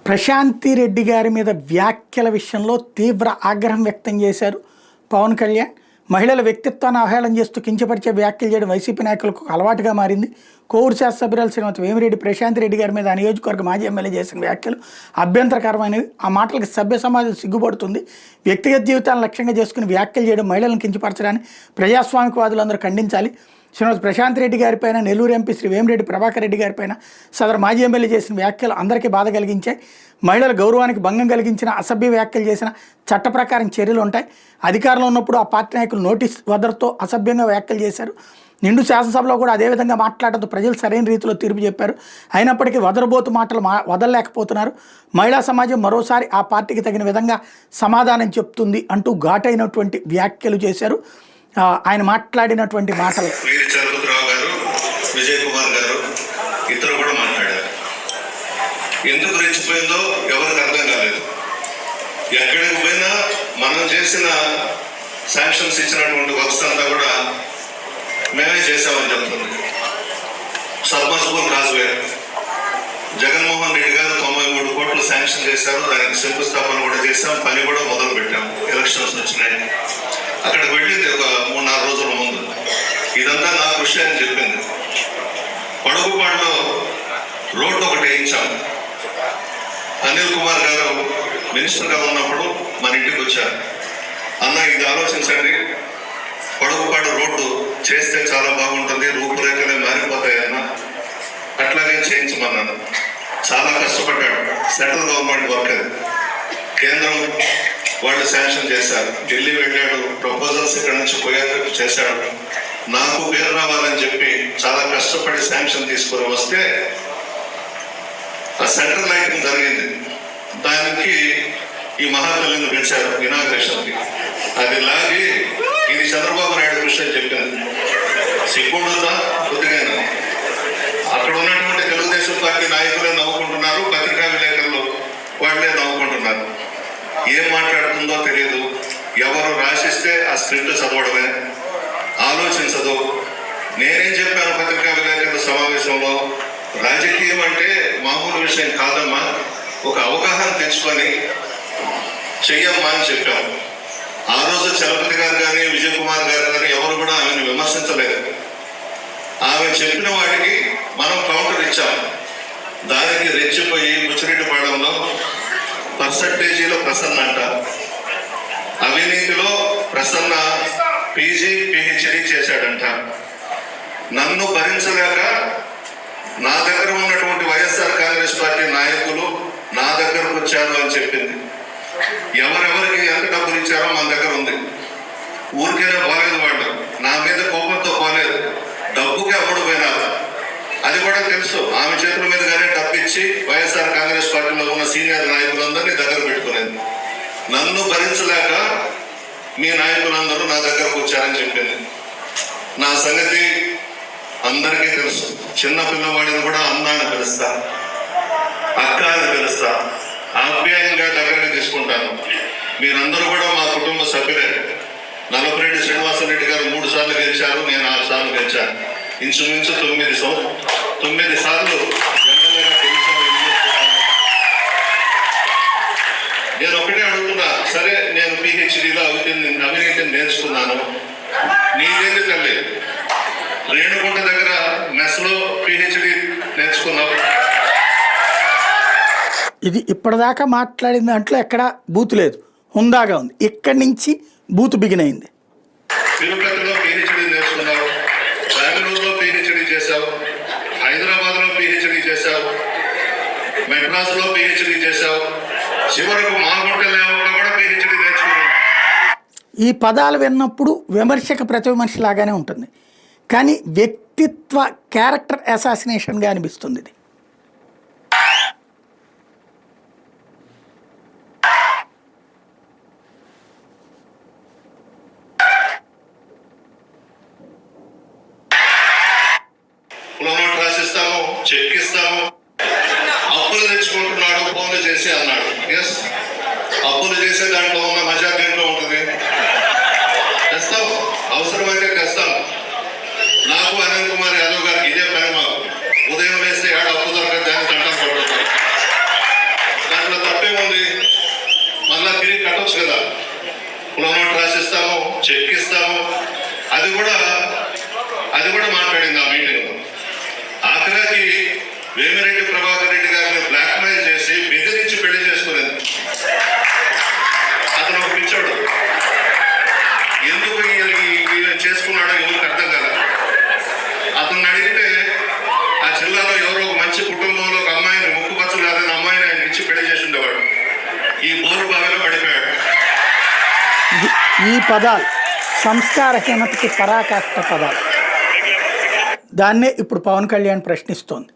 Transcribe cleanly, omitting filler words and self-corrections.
ప్రశాంతి రెడ్డి గారి మీద వ్యాఖ్యల విషయంలో తీవ్ర ఆగ్రహం వ్యక్తం చేశారు పవన్ కళ్యాణ్. మహిళల వ్యక్తిత్వాన్ని అవహేళన చేస్తూ కించపరిచే వ్యాఖ్యలు చేయడం వైసీపీ నాయకులకు అలవాటుగా మారింది. కోవూరు శాసనసభ్యురాలు శ్రీమతి వేమిరెడ్డి ప్రశాంతి రెడ్డి గారి మీద ఆ నియోజకవర్గ మాజీ ఎమ్మెల్యే చేసిన వ్యాఖ్యలు అభ్యంతరకరమైనవి. ఆ మాటలకు సభ్య సమాజం సిగ్గుపడుతుంది. వ్యక్తిగత జీవితాలను లక్ష్యంగా చేసుకుని వ్యాఖ్యలు చేయడం మహిళలను కించపరచడాన్ని ప్రజాస్వామికవాదులందరూ ఖండించాలి. శ్రీమతి ప్రశాంత్ రెడ్డి గారిపైన, నెల్లూరు ఎంపీ శ్రీ వేమిరెడ్డి ప్రభాకర్ రెడ్డి గారిపైన సదరు మాజీ ఎమ్మెల్యే చేసిన వ్యాఖ్యలు అందరికీ బాధ కలిగించాయి. మహిళల గౌరవానికి భంగం కలిగించిన, అసభ్య వ్యాఖ్యలు చేసిన చట్ట ప్రకారం చర్యలు ఉంటాయి. అధికారంలో ఉన్నప్పుడు ఆ పార్టీ నాయకులు నోటీస్ వదలతో అసభ్యంగా వ్యాఖ్యలు చేశారు. నిండు శాసనసభలో కూడా అదేవిధంగా మాట్లాడడంతో ప్రజలు సరైన రీతిలో తీర్పు చెప్పారు. అయినప్పటికీ వదలబోతు మాటలు వదలలేకపోతున్నారు. మహిళా సమాజం మరోసారి ఆ పార్టీకి తగిన విధంగా సమాధానం చెప్తుంది అంటూ ఘాటైనటువంటి వ్యాఖ్యలు చేశారు. ఆయన మాట్లాడినటువంటి మాటలు విజయ్ కుమార్ గారు ఇద్దరు కూడా మాట్లాడారు. ఎందుకు రెచ్చిపోయిందో ఎవరికి అర్థం కాలేదు. ఎక్కడికి పోయినా మనం చేసిన శాంక్షన్స్ ఇచ్చినటువంటి వర్క్స్ అంతా కూడా మేమే చేసామని చెప్తుంది. సబ్మర్సిబుల్ కాజ్వే జగన్మోహన్ రెడ్డి గారు 93 కోట్లు శాంక్షన్ చేశారు. దానికి శంకుస్థాపన కూడా చేశాం, పని కూడా మొదలు పెట్టాం. ఎలక్షన్స్ వచ్చినాయి, అక్కడికి వెళ్ళింది ఒక 3-4 రోజుల ముందు. ఇదంతా నా కృషి అని చెప్పింది. పడుగుపాడులో రోడ్డు ఒకటి వేయించాం. అనిల్ కుమార్ గారు మినిస్టర్గా ఉన్నప్పుడు మన ఇంటికి వచ్చారు. అన్న, ఇది ఆలోచించండి, పడుగుపాడు రోడ్డు చేస్తే చాలా బాగుంటుంది, రూపురేఖలే మారిపోతాయన్న. అట్లాగే చేయించమన్నాను. చాలా కష్టపడ్డాడు. సెంట్రల్ గవర్నమెంట్ వర్క్ అది. కేంద్రం వాళ్ళు శాంక్షన్ చేశారు. ఢిల్లీ వెళ్ళాడు, ప్రపోజల్స్ ఇక్కడ నుంచి పోయేందుకు చేశాడు. నాకు పేరు రావాలని చెప్పి చాలా కష్టపడి శాంక్షన్ తీసుకొని వస్తే ఆ సెంట్రల్ లైటింగ్ జరిగింది. దానికి ఈ మహాతల్లిని పిలిచారు ఇనాగ్రేషన్కి. అది లాగి ఇది చంద్రబాబు నాయుడు కృషి అని చెప్పింది. సిగ్గుండుదా కొద్దిగా? అక్కడ ఉన్నటువంటి తెలుగుదేశం పార్టీ నాయకులే నవ్వుకుంటున్నారు, పత్రికా విలేకరులు వాళ్ళే నవ్వుకుంటున్నారు. ఏం మాట్లాడుతుందో తెలియదు. ఎవరు రాసిస్తే ఆ స్క్రిప్ట్ చదవడమే, ఆలోచించదు. నేనేం చెప్పాను పత్రికా విలేకరుల సమావేశంలో, రాజకీయం అంటే మామూలు విషయం కాదమ్మా, ఒక అవగాహన తెచ్చుకొని చెయ్యమ్మా అని చెప్పాము. ఆ రోజు చలపతి గారు కానీ విజయ్ కుమార్ గారు కానీ ఎవరు కూడా ఆమెను విమర్శించలేదు. ఆమె చెప్పిన వాటికి మనం కౌంటర్ ఇచ్చాం. దానికి రెచ్చిపోయి ముచ్చిరెడ్డిపాళెంలో పర్సంటేజీలో ప్రసన్న అంట, అవినీతిలో ప్రసన్న పీజీ పిహెచ్డి చేశాడంట. నన్ను భరించలేక నా దగ్గర ఉన్నటువంటి వైఎస్ఆర్ కాంగ్రెస్ పార్టీ నాయకులు నా దగ్గరకు వచ్చారు అని చెప్పింది. ఎవరెవరికి ఎంత డబ్బులు ఇచ్చారో మన దగ్గర ఉంది. ఊరికైనా పోలేదు, వాళ్ళు నా మీద కోపంతో పోలేదు, డబ్బుకి అమ్ముడు పోయినారు. అది కూడా తెలుసు. ఆమె చేతుల మీద కానీ డబ్బు ఇచ్చి వైఎస్ఆర్ కాంగ్రెస్ పార్టీలో ఉన్న సీనియర్ నాయకులందరినీ దగ్గర పెట్టుకునేది. నన్ను భరించలేక మీ నాయకులందరూ నా దగ్గరకు వచ్చారని చెప్పింది. నా సంగతి అందరికీ తెలుసు. చిన్న పిల్లవాడిని కూడా అన్న అని పిలుస్తా, అక్క అని పిలుస్తా, ఆప్యాయంగా దగ్గరగా తీసుకుంటాను. మీరందరూ కూడా మా కుటుంబ సభ్యులే. నల్లపురెడ్డి శ్రీనివాసరెడ్డి గారు 3 సార్లు గెలిచారు, నేను 6 సార్లు గెలిచాను. ఇంచుమించు 9 సార్లు ఎమ్మెల్యేగా గెలిచాను. నేను ఒకటే అడుగుతున్నా, సరే నేను పిహెచ్డీలో అవినీతిని నేర్చుకున్నాను, నీదేంటి తల్లి? రేణుగుంట దగ్గర మెస్లో పిహెచ్డీ నేర్చుకున్నావు. ఇది ఇప్పటిదాకా మాట్లాడిన దాంట్లో ఎక్కడ బూతు లేదు, హుందాగా ఉంది. ఇక్కడి నుంచి బూతు బిగినైంది. తిరుపతిలో పిహెచ్డీ నేర్చుకున్నావు, బెంగళూరులో పిహెచ్డీ చేశావు, హైదరాబాద్లో పిహెచ్డీ చేశావు, మెడ్రాస్లో పిహెచ్డీ చేశావు, చివరకు మాగుంట లేవట్లో కూడా పిహెచ్డీ నేర్చుకున్నావు. ఈ పదాలు విన్నప్పుడు విమర్శక ప్రతి విమర్శ లాగానే ఉంటుంది, కానీ వ్యక్తిత్వ క్యారెక్టర్ అసాసినేషన్గా అనిపిస్తుంది ఇది. నోట్ రాసిస్తాము, చెక్ ఇస్తాము. అప్పులు తెచ్చుకుంటున్నాడు ఫోన్లు చేసి అన్నాడు. ఎస్, అప్పులు చేసే దాంట్లో ఉన్న మజా దేంట్లో ఉంటుంది. తెస్తాము, అవసరమైతే తెస్తాము. నాకు అనిల్ కుమార్ యాదవ్ గారికి ఇదే పని. మాకు ఉదయం వేస్తే ఏడు అప్పు దొరకదు, దాన్ని దండం పడుతుంది. చెక్ ఇస్తాము, అది కూడా మాట్లాడింది ఆ మీటింగ్. ఆఖరాకి వేమిరెడ్డి ప్రభాకర్ రెడ్డి గారిని బ్లాక్మెయిల్ చేసి బెదిరించి పెళ్లి చేసుకునేది. అతను ఒక పిచ్చోడు. ఎందుకు ఈయన చేసుకున్నాడో ఎవరికి అర్థం కాదు. అతను అడిగితే ఆ జిల్లాలో ఎవరో ఒక మంచి కుటుంబంలో ఒక అమ్మాయిని ముక్కుపచ్చలు లేదని అమ్మాయిని ఆయన ఇచ్చి పెళ్లి చేసి ఉండేవాడు. ఈ బోరు బావిలో పడిపోయాడు. ఈ పదాలు సంస్కారహీనతకి పరాకాష్ట పదాలు. దాన్నే ఇప్పుడు పవన్ కళ్యాణ్ ప్రశ్నిస్తోంది.